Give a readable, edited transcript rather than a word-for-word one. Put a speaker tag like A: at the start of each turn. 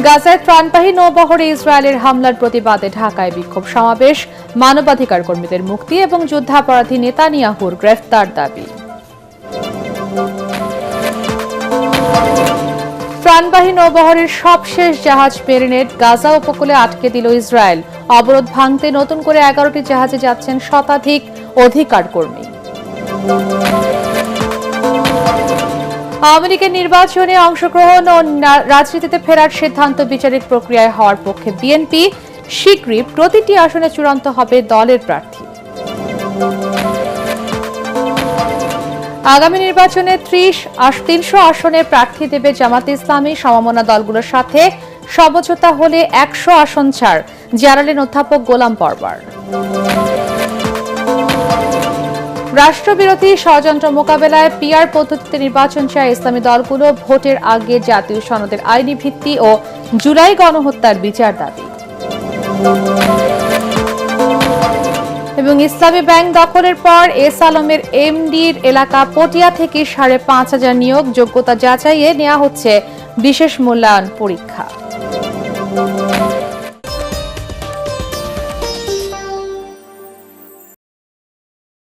A: গাজায় ত্রাণবাহী নৌবহরে ইসরায়েলের হামলার প্রতিবাদে ঢাকায় বিক্ষোভ সমাবেশ, মানবাধিকার কর্মীদের মুক্তি এবং যুদ্ধাপরাধী নেতানিয়াহুর গ্রেফতার দাবি। ত্রাণবাহী নৌবহরের সবশেষ জাহাজ মেরিনেট গাজা উপকূলে আটকে দিল ইসরায়েল। অবরোধ ভাঙতে নতুন করে 11টি জাহাজে যাচ্ছেন শতাধিক অধিকার কর্মী। আওয়ামী লীগের নির্বাচনে অংশগ্রহণ ও রাজনীতিতে ফেরার সিদ্ধান্ত বিচারিক প্রক্রিয়ায় হওয়ার পক্ষে বিএনপি। শীঘ্রই প্রতিটি আসনে চূড়ান্ত হবে দলের প্রার্থী। আগামী নির্বাচনে 300 আসনে প্রার্থী দেবে জামাতে ইসলামী। সমমনা দলগুলোর সাথে সমঝোতা হলে 100 আসন ছাড়, জানালেন অধ্যাপক গোলাম পরওয়ার। রাষ্ট্রবিরোধী ষড়যন্ত্র মোকাবেলায় পিআর পদ্ধতিতে নির্বাচন চায় ইসলামী দলগুলো। ভোটের আগে জাতীয় সনদের আইনি ভিত্তি ও জুলাই গণহত্যার বিচার দাবি। এবং ইসলামী ব্যাংক দখলের পর এস আলমের এমডির এলাকা পটিয়া থেকে 5,500 নিয়োগ, যোগ্যতা যাচাইয়ে নেওয়া হচ্ছে বিশেষ মূল্যায়ন পরীক্ষা।